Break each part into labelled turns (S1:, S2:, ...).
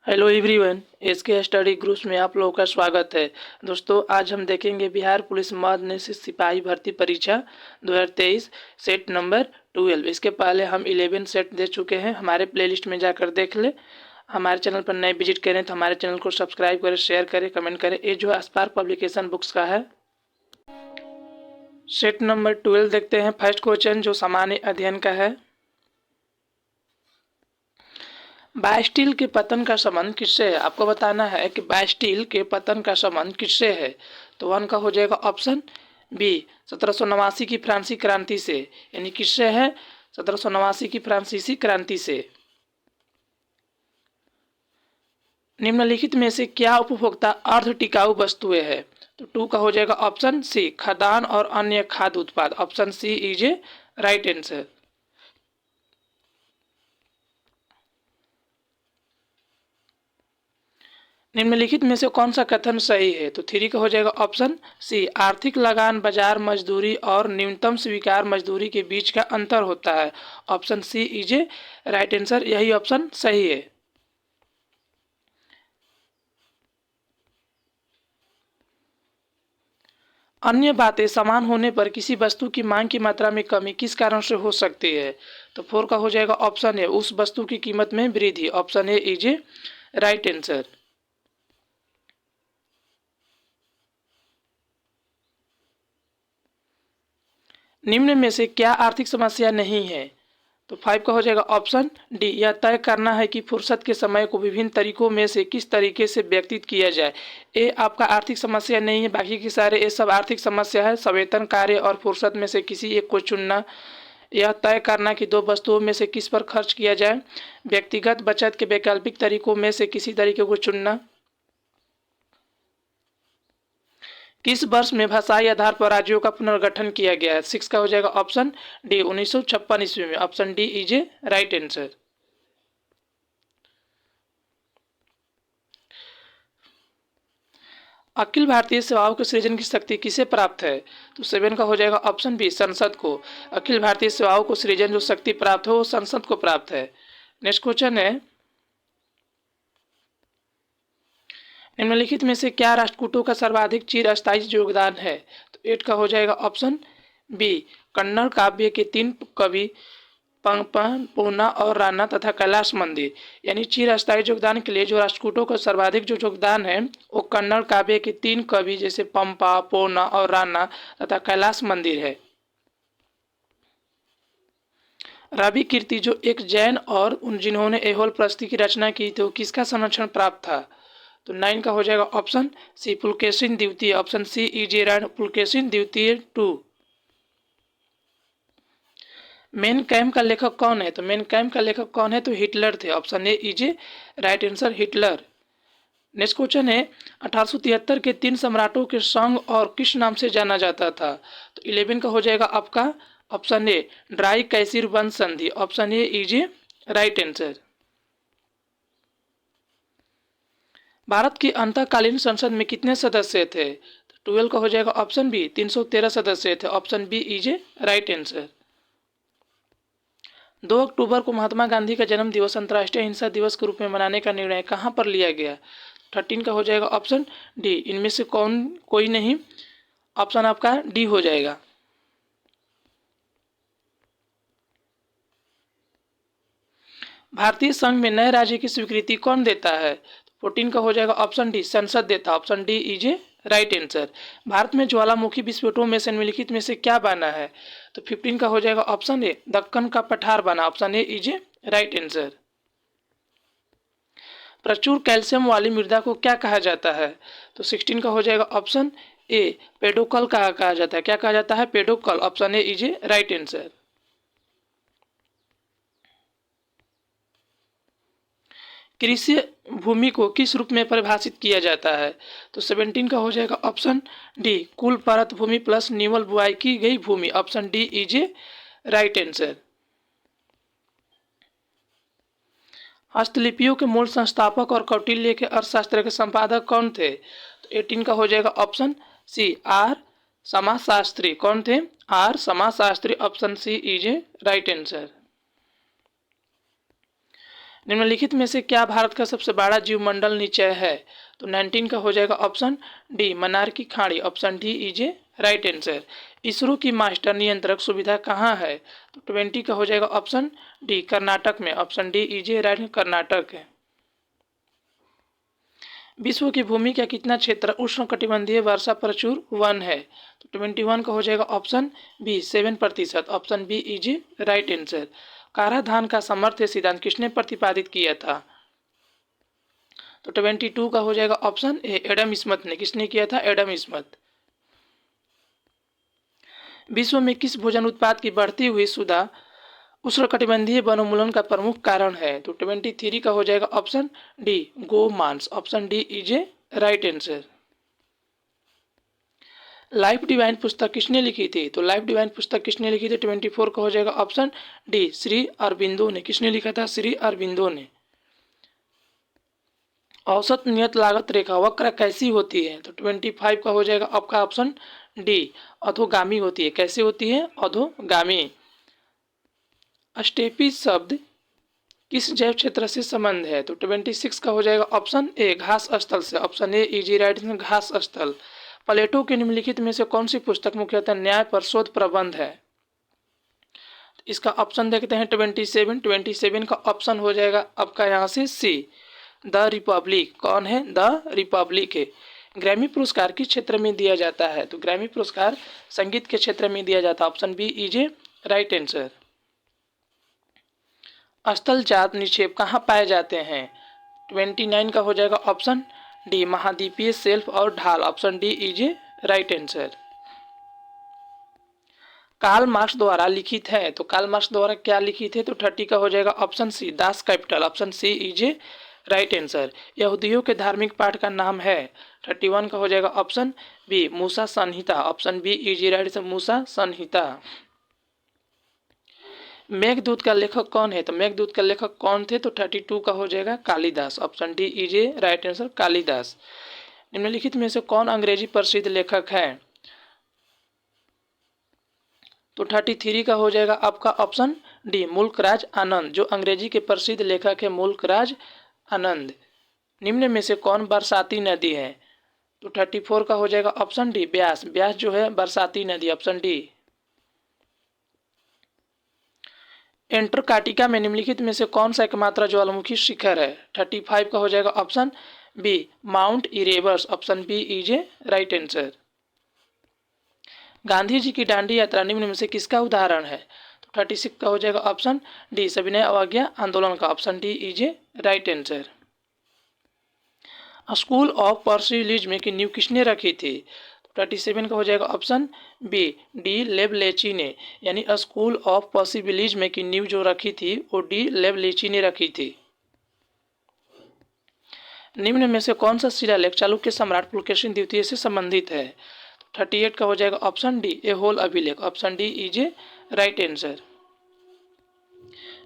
S1: Hello everyone, SK study groups में आप लोगों का स्वागत है। दोस्तों, आज हम देखेंगे बिहार पुलिस मध्य सिपाही भर्ती परीक्षा 2023 सेट नंबर 12। इसके पहले हम 11 सेट दे चुके हैं। हमारे प्लेलिस्ट में जाकर देख ले। हमारे चैनल पर नए विजिट करें तो हमारे चैनल को सब्सक्राइब करें, शेयर करें, कमेंट करें। ये जो स्पार्क पब्लिकेशन बुक्स का है। सेट नंबर 12 देखते हैं। फर्स्ट क्वेश्चन जो सामान्य अध्ययन का है। बास्टील के पतन का संबंध किससे है? आपको बताना है कि बास्टील के पतन का संबंध किससे है। तो 1 का हो जाएगा ऑप्शन बी 1789 की फ्रांसीसी क्रांति से। यानी किससे है? 1789 की फ्रांसीसी क्रांति से। निम्नलिखित में से क्या उपभोक्ता अर्ध टिकाऊ वस्तुएं है? तो 2 का हो जाएगा ऑप्शन सी खाद्यान्न और अन्य खाद्य उत्पाद। Option C is a right answer. निम्नलिखित में से कौन सा कथन सही है? तो 3 का हो जाएगा ऑप्शन सी आर्थिक लगान बाजार मजदूरी और न्यूनतम स्वीकार मजदूरी के बीच का अंतर होता है। Option C is a right answer. यही ऑप्शन सही है। अन्य बातें समान होने पर किसी वस्तु की मांग की मात्रा में कमी किस कारण से हो सकती है? तो 4 का हो जाएगा ऑप्शन ए उस वस्तु की कीमत में वृद्धि। Option A is a right answer. निम्न में से क्या आर्थिक समस्या नहीं है? तो 5 का हो जाएगा ऑप्शन डी यह तय करना है कि फुर्सत के समय को विभिन्न तरीकों में से किस तरीके से व्यतीत किया जाए। ये आपका आर्थिक समस्या नहीं है, बाकी के सारे ये सब आर्थिक समस्या है। सवेतन कार्य और फुर्सत में से किसी एक को चुनना, यह तय करना कि दो वस्तुओं में से किस पर खर्च किया जाए, व्यक्तिगत बचत के वैकल्पिक तरीकों में से किसी तरीके को चुनना, किस वर्ष में भाषाई आधार पर राज्यों का पुनर्गठन किया गया है। 6 का हो जाएगा ऑप्शन डी 1956 ईस्वी में। Option D is a right answer. अखिल भारतीय सेवाओं के सृजन की शक्ति किसे प्राप्त है? तो 7 का हो जाएगा ऑप्शन बी संसद को। अखिल भारतीय सेवाओं को सृजन जो शक्ति प्राप्त हो वो संसद को प्राप्त है। नेक्स्ट क्वेश्चन है निम्नलिखित में से क्या राष्ट्रकूटों का सर्वाधिक चिरस्थायी योगदान है? तो 8 का हो जाएगा ऑप्शन बी कन्नड़ काव्य के 3 कवि पंपन पूर्णा और राणा तथा कैलाश मंदिर। यानी चिरस्थायी योगदान के लिए जो राष्ट्रकूटों का सर्वाधिक जो योगदान है वो कन्नड़ काव्य के 3 कवि जैसे पंपा पूर्णा और राणा तथा कैलाश मंदिर है। रवि कीर्ति जो एक जैन और उन जिन्होंने एहोल प्रस्ति की रचना की तो किसका संरक्षण प्राप्त था? तो 9 का हो जाएगा ऑप्शन सी पुलकेशिन द्वितीय। ऑप्शन सी इजेरान पुलकेशिन द्वितीय 2। मेन कैम्प का लेखक कौन है? तो मेन कैम्प का लेखक कौन है? तो हिटलर थे। Option A is a right answer Hitler. Next question है 1873 के 3 सम्राटों के संघ और किस नाम से जाना जाता था? तो 11 का हो जाएगा आपका ऑप्शन ए ड्राई कैसिर वंश संधि। Option A is a right answer. Bharat की अंतःकालीन संसद में कितने सदस्य थे? तो 12 का हो जाएगा ऑप्शन बी 313 सदस्य थे। Option B is a right answer. 2 अक्टूबर को महात्मा गांधी का जन्म दिवस अंतर्राष्ट्रीय अहिंसा दिवस के रूप में मनाने का निर्णय कहाँ पर लिया गया? 13 का हो जाएगा ऑप्शन डी इनमें से कौन कोई नहीं। ऑप्शन आपका डी हो जाएगा। भारतीय संघ में नए राज्य की स्वीकृति कौन देता है? 14 का हो जाएगा ऑप्शन डी संसद देता। Option D is a right answer. Bharat में ज्वालामुखी विस्फोटों में से निम्नलिखित में से क्या बना है? तो 15 का हो जाएगा ऑप्शन ए दक्कन का पठार बना। Option A is a right answer. प्रचुर कैल्शियम वाली मृदा को क्या कहा जाता है? तो 16 का हो जाएगा ऑप्शन ए पेडोकल कहा जाता है। क्या कहा जाता है? Pedocal. Option A is a right answer. कृषि भूमि को किस रूप में परिभाषित किया जाता है? तो 17 का हो जाएगा ऑप्शन डी कुल परत भूमि प्लस निवल बुआई की गई भूमि। Option D is a right answer. हस्तलिपियों के मूल संस्थापक और कौटिल्य के अर्थशास्त्र के संपादक कौन थे? तो 18 का हो जाएगा ऑप्शन सी आर समाजशास्त्री। कौन थे? आर समाजशास्त्री। Option C is a right answer. निम्नलिखित में से क्या भारत का सबसे बड़ा जीवमंडल निचय है? तो 19 का हो जाएगा ऑप्शन डी मन्नार की खाड़ी, option D is a right answer. ISRO की मास्टर नियंत्रक सुविधा कहाँ है? तो 20 का हो जाएगा ऑप्शन डी कर्नाटक में, option D is a right Karnataka है। विश्व की भूमि का कितना क्षेत्र उष्णकटिबंधीय वर्षा प्रचुर वन है? तो 21 का हो जाएगा option B 7%, option B is a right answer. काराधान का सामर्थ्य सिद्धांत किसने प्रतिपादित किया था? तो 22 का हो जाएगा ऑप्शन ए एडम स्मिथ ने। किसने किया था? Adam Smith. विश्व में किस भोजन उत्पाद की बढ़ती हुई सुधा उष्णकटिबंधीय वनोन्मूलन का प्रमुख कारण है? तो 23 का हो जाएगा ऑप्शन डी गो मांस, option D is a right answer. Life divine पुस्तक किसने लिखी थी? तो लाइफ डिवाइन पुस्तक किसने लिखी थी? 24 का हो जाएगा ऑप्शन डी श्री अरबिंदो ने। किसने लिखा था? श्री अरबिंदो ने। औसत नियत लागत रेखा वक्र कैसी होती है? तो 25 का हो जाएगा आपका ऑप्शन डी अधोगामी होती है। कैसे होती है? अधोगामी। स्टेपी शब्द किस जैव क्षेत्र से संबंध है? तो 26 का हो जाएगा ऑप्शन ए घास स्थल से, ऑप्शन ए इजी राइट घास स्थल। प्लेटो के निम्नलिखित में से कौन सी पुस्तक मुख्यतः न्याय पर शोध प्रबंध है? इसका ऑप्शन देखते हैं 27 का ऑप्शन हो जाएगा आपका यहाँ से सी द रिपब्लिक। कौन है? द रिपब्लिक है। ग्रैमी पुरस्कार किस क्षेत्र में दिया जाता है? तो ग्रैमी पुरस्कार संगीत के क्षेत्र में दिया जाता है, option B is a right answer. स्थलजात निक्षेप कहाँ पाए जाते हैं? 29 का हो जाएगा ऑप्शन डी महाद्वीपीय शेल्फ और ढाल, option D is a right answer. Karl Marx द्वारा लिखित है, तो कार्ल मार्क्स द्वारा क्या लिखित है? तो 30 का हो जाएगा option C Das Kapital, option C is a right answer. यहूदियों के धार्मिक पाठ का नाम है? 31 का हो जाएगा ऑप्शन बी मूसा संहिता, option B is a right मूसा संहिता। मेघदूत का लेखक कौन है? तो मेघदूत का लेखक कौन थे? तो 32 का हो जाएगा Kalidas, option D is a right answer Kalidas. निम्नलिखित में से कौन अंग्रेजी प्रसिद्ध लेखक है? तो 33 का हो जाएगा आपका ऑप्शन डी मुल्कराज आनंद। जो अंग्रेजी के प्रसिद्ध लेखक है मुल्कराज आनंद। निम्न में से कौन बरसाती नदी है? तो 34 का हो जाएगा ऑप्शन डी ब्यास। ब्यास जो है बरसाती नदी, ऑप्शन डी। एंटार्कटिका में निम्नलिखित में से कौन सा एकमात्र ज्वालामुखी शिखर है? 35 का हो जाएगा option B Mount Erebus, option B is a right answer. Gandhi ji की दांडी यात्रा निम्न में से किसका उदाहरण है? तो 36 का हो जाएगा ऑप्शन डी सविनय अवज्ञा आंदोलन का, option D is a right answer. School of पर्सिलिज्म की नींव किसने रखी थी? 37 का हो जाएगा ऑप्शन बी डी लेबलेची ने। यानी स्कूल ऑफ पॉसिबिलिज्म की नींव जो रखी थी वो डी लेबलेची ने रखी थी। निम्न में से कौन सा शिलालेख चालुक्य सम्राट पुलकेशिन द्वितीय से संबंधित है? 38 का हो जाएगा ऑप्शन डी ए होल अभिलेख, option D is a right answer.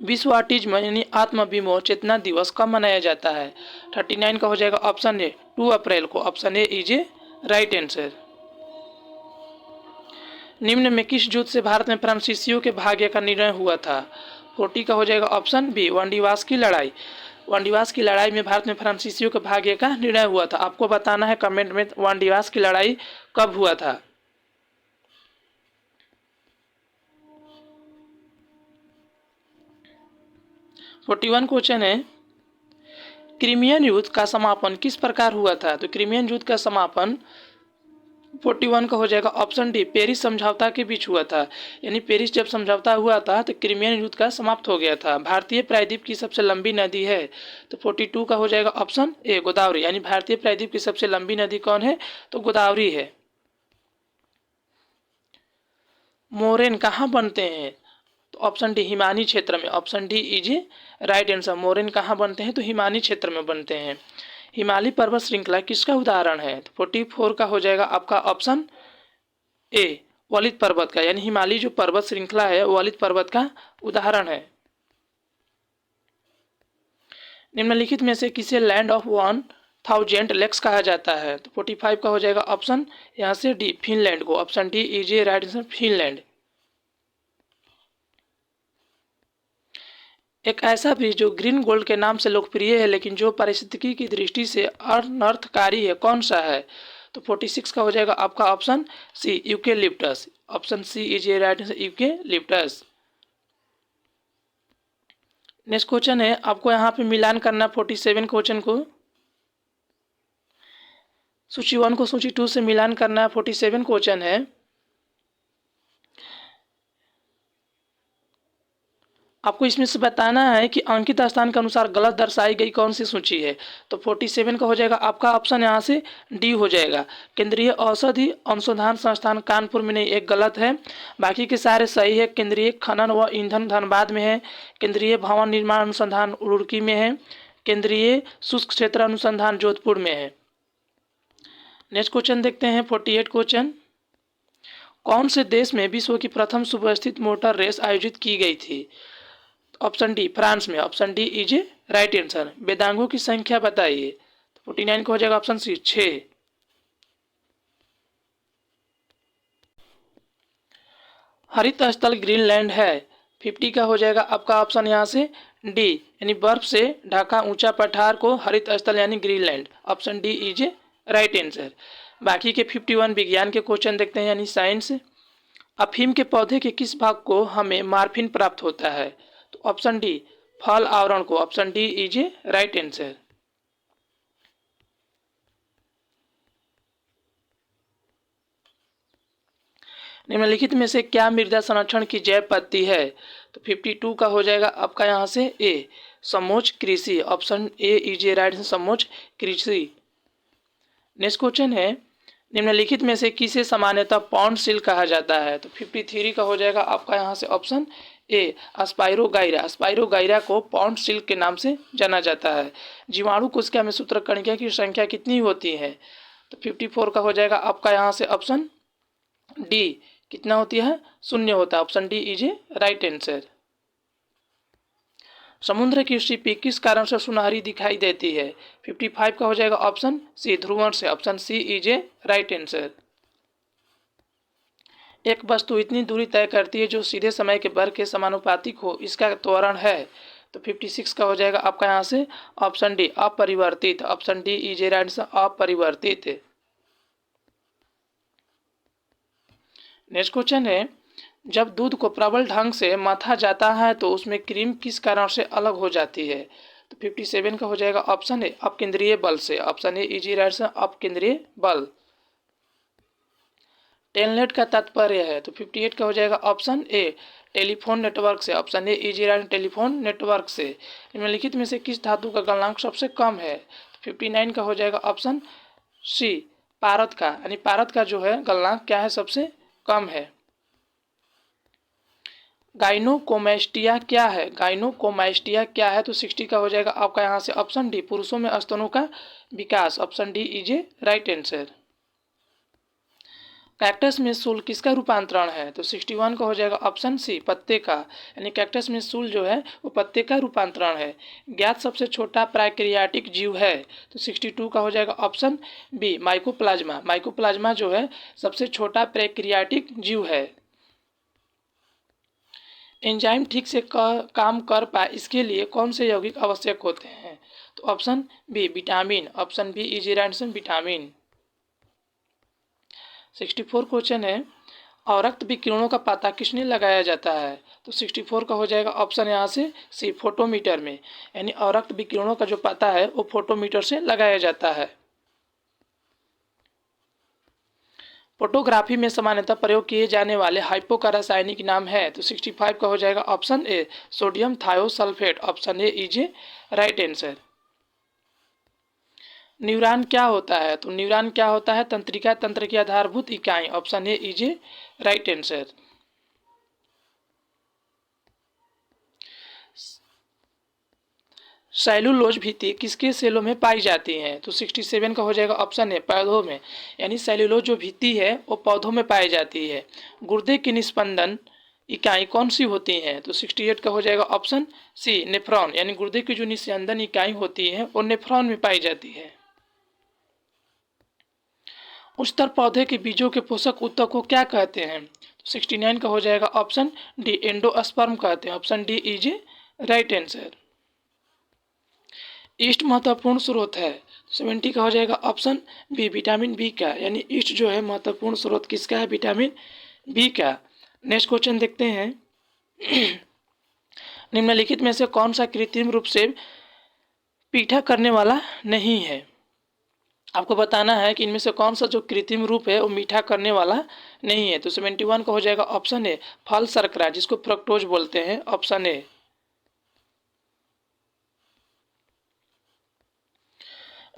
S1: विश्व ऑटिज्म यानी आत्मविमोह चेतना दिवस कब मनाया जाता है? 39 का हो जाएगा ऑप्शन ए 2 अप्रैल को, option A is a right answer. निम्न में किस युद्ध से भारत में फ्रांसीसियों के भाग्य का निर्णय हुआ था? 40 का हो जाएगा ऑप्शन बी वांडीवास की लड़ाई। वांडीवास की लड़ाई में भारत में फ्रांसीसियों के भाग्य का निर्णय हुआ था। आपको बताना है कमेंट में वांडीवास की लड़ाई कब हुआ था। वन क्वेश्चन है क्रीमियन युद्ध का समापन किस प्रकार हुआ था? तो क्रीमियन युद्ध का समापन 41 का हो जाएगा ऑप्शन डी पेरिस समझौता के बीच हुआ था। यानी पेरिस जब समझौता हुआ था तो क्रीमियन युद्ध का समाप्त हो गया था। भारतीय प्रायद्वीप की सबसे लंबी नदी है? तो 42 का हो जाएगा ऑप्शन ए गोदावरी। यानी भारतीय प्रायद्वीप की सबसे लंबी नदी कौन है? तो गोदावरी है। मोरेन कहाँ बनते हैं? तो ऑप्शन डी हिमानी क्षेत्र में, option D is right answer. Moraine कहाँ बनते हैं? तो हिमानी क्षेत्र में बनते हैं। हिमालय पर्वत श्रृंखला किसका उदाहरण है? तो 44 का हो जाएगा आपका ऑप्शन ए वलित पर्वत का। यानी हिमालय जो पर्वत श्रृंखला है वलित पर्वत का उदाहरण है। निम्नलिखित में से किसे लैंड ऑफ 1000 लेक्स कहा जाता है? तो 45 का हो जाएगा ऑप्शन यहाँ से डी फिनलैंड को, option D is right answer Finland. एक ऐसा बीज जो ग्रीन गोल्ड के नाम से लोकप्रिय है लेकिन जो पारिस्थितिकी की दृष्टि से अनर्थकारी है, कौन सा है? तो 46 का हो जाएगा आपका option C, eucalyptus. Option C is a right answer, eucalyptus. Next question है, आपको यहाँ पे मिलान करना 47 क्वेश्चन को सूची 1 को सूची 2 से मिलान करना है। 47 क्वेश्चन है, आपको इसमें से बताना है कि अंकित स्थान के अनुसार गलत दर्शाई गई कौन सी सूची है। तो 47 का हो जाएगा आपका ऑप्शन यहाँ से डी हो जाएगा। केंद्रीय औषधि अनुसंधान संस्थान कानपुर में नहीं, एक गलत है। बाकी के सारे सही है। केंद्रीय खनन व ईंधन धनबाद में है। केंद्रीय भवन निर्माण अनुसंधान रुड़की में है। केंद्रीय शुष्क क्षेत्र अनुसंधान जोधपुर में है। नेक्स्ट क्वेश्चन देखते हैं 48 क्वेश्चन, कौन से देश में विश्व की प्रथम सुव्यवस्थित मोटर रेस आयोजित की गई थी? ऑप्शन डी, फ्रांस में। Option D is a right answer. वेदांगों की संख्या बताइए। 49 का हो जाएगा ऑप्शन सी, 6। हरित स्थल ग्रीनलैंड है। 50 का हो जाएगा आपका ऑप्शन यहाँ से डी, यानी बर्फ से ढका ऊंचा पठार को हरित स्थल यानी Greenland. Option D is a right answer. बाकी के 51 विज्ञान के क्वेश्चन देखते हैं, यानी साइंस। अफीम के पौधे के किस भाग को हमें मार्फिन प्राप्त होता है? तो ऑप्शन डी, फल आवरण को। Option D is a right answer. निम्नलिखित में से क्या मृदा संरक्षण की जैव पद्धति है? तो 52 का हो जाएगा आपका यहाँ से ए, समोच्च कृषि। Option A is a right answer, समोच्च कृषि। नेक्स्ट क्वेश्चन है, निम्नलिखित में से किसे सामान्यतः पॉन्ड सील कहा जाता है? तो 53 का हो जाएगा आपका यहाँ से ऑप्शन ए, स्पाइरोगाइरा। स्पाइरोगाइरा को पॉन्ड सिल्क के नाम से जाना जाता है। जीवाणु कोशिका में सूत्रकणिका की संख्या कितनी होती है? तो 54 का हो जाएगा आपका यहाँ से ऑप्शन डी, कितना होती है? 0 होता है। Option D is a right answer. समुद्र की सीपी किस कारण से सुनहरी दिखाई देती है? 55 का हो जाएगा ऑप्शन सी, ध्रुवण से। Option C is a right answer. एक वस्तु इतनी दूरी तय करती है जो सीधे समय के वर्ग के समानुपातिक हो, इसका त्वरण है। तो 56 का हो जाएगा आपका यहाँ से ऑप्शन डी, अपरिवर्तित। Option D is a right answer, अपरिवर्तित। नेक्स्ट क्वेश्चन है, जब दूध को प्रबल ढंग से मथा जाता है तो उसमें क्रीम किस कारण से अलग हो जाती है? तो 57 का हो जाएगा ऑप्शन ए, अपकेंद्रीय बल से। Option A is a right answer, अपकेंद्रीय बल। टेलनेट का तात्पर्य है। तो 58 का हो जाएगा ऑप्शन ए, टेलीफोन नेटवर्क से। Option A is a right, telephone network से। निम्नलिखित में से किस धातु का गलनांक सबसे कम है? तो 59 का हो जाएगा ऑप्शन सी, पारद का, यानी पारद का जो है गलनांक क्या है? सबसे कम है। गाइनोकोमैस्टिया क्या है? गाइनोकोमैस्टिया क्या है? तो 60 का हो जाएगा आपका यहाँ से ऑप्शन डी, पुरुषों में स्तनों का विकास। Option D is a right answer. Cactus में सूल किसका रूपांतरण है? तो 61 का हो जाएगा ऑप्शन सी, पत्ते का, यानी कैक्टस में सूल जो है वो पत्ते का रूपांतरण है। ज्ञात सबसे छोटा प्राक्रियाटिक जीव है? तो 62 का हो जाएगा ऑप्शन बी, माइकोप्लाज्मा। माइकोप्लाज्मा जो है सबसे छोटा प्रक्रियाटिक जीव है। एंजाइम ठीक से काम कर पाए इसके लिए कौन से यौगिक आवश्यक होते हैं? तो option B, vitamin. Option B is right answer, vitamin. 64 question है, अवरक्त विकिरणों का पता किसने लगाया जाता है? तो 64 का हो जाएगा ऑप्शन यहाँ से सी, फोटोमीटर में, यानी अवरक्त विकिरणों का जो पता है वो फोटोमीटर से लगाया जाता है। फोटोग्राफी में सामान्यतः प्रयोग किए जाने वाले हाइपो का रासायनिक नाम है? तो 65 का हो जाएगा option A, sodium thiosulphate. Option A is a right answer. Neuron क्या होता है? तो न्यूरॉन क्या होता है? तंत्रिका तंत्र की आधारभूत इकाई। Option A is a right answer. Cellulose भित्ति किसके सेलों में पाई जाती है? तो 67 का हो जाएगा ऑप्शन ए, पौधों में, यानी सेलुलोज जो भित्ति है वो पौधों में पाई जाती है। गुर्दे की निस्पंदन इकाई कौन सी होती है? तो 68 का हो जाएगा ऑप्शन सी, नेफ्रॉन, यानी गुर्दे की जो निस्पंदन इकाई होती है वो नेफ्रॉन में पाई जाती है। उच्चतर पौधे के बीजों के पोषक ऊतक को क्या कहते हैं? तो 69 का हो जाएगा ऑप्शन डी, एंडोस्पर्म कहते हैं। Option D is a right answer. East महत्वपूर्ण स्रोत है, 70 का हो जाएगा ऑप्शन बी विटामिन बी का, यानी ईस्ट जो है महत्वपूर्ण स्रोत किसका है, विटामिन बी का। नेक्स्ट क्वेश्चन देखते हैं। निम्नलिखित में से कौन सा कृत्रिम रूप से पीठा करने वाला नहीं है। आपको बताना है कि इनमें से कौन सा जो कृत्रिम रूप है वो मीठा करने वाला नहीं है। तो 71 का हो जाएगा ऑप्शन ए फल शर्करा, जिसको फ्रक्टोज बोलते हैं, ऑप्शन ए।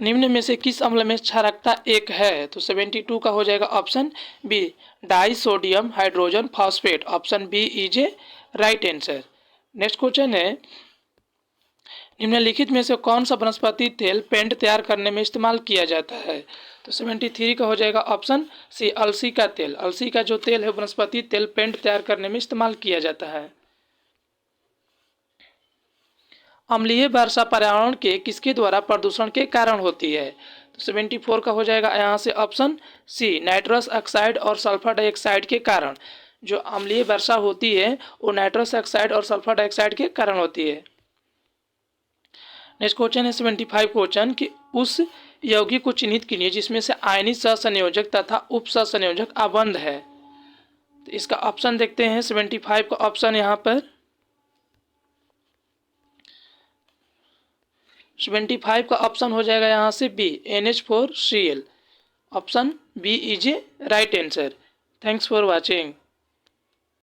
S1: निम्न में से किस अम्ल में क्षारकता एक है। तो 72 का हो जाएगा option B disodium hydrogen phosphate, option B is a right answer. Next question है। निम्नलिखित में से कौन सा वनस्पति तेल पेंट तैयार करने में इस्तेमाल किया जाता है। तो 73 का हो जाएगा ऑप्शन सी अलसी का तेल। अलसी का जो तेल है वनस्पति तेल पेंट तैयार करने में इस्तेमाल किया जाता है। अम्लीय वर्षा पर्यावरण के किसके द्वारा प्रदूषण के कारण होती है। तो 74 का हो जाएगा यहाँ से ऑप्शन सी नाइट्रस ऑक्साइड और सल्फर डाइऑक्साइड के कारण। जो अम्लीय वर्षा होती है वो नाइट्रस ऑक्साइड और सल्फर डाइऑक्साइड के कारण होती है। नेक्स्ट क्वेश्चन है 75 क्वेश्चन कि उस यौगिक को चिन्हित कीजिए जिसमें से आयनिक सहसंयोजक तथा उप सहसंयोजक अबंध है। तो इसका ऑप्शन देखते हैं। 75 का ऑप्शन यहाँ पर 75 का ऑप्शन हो जाएगा यहाँ से B NH4Cl, option B is a right answer. Thanks for watching.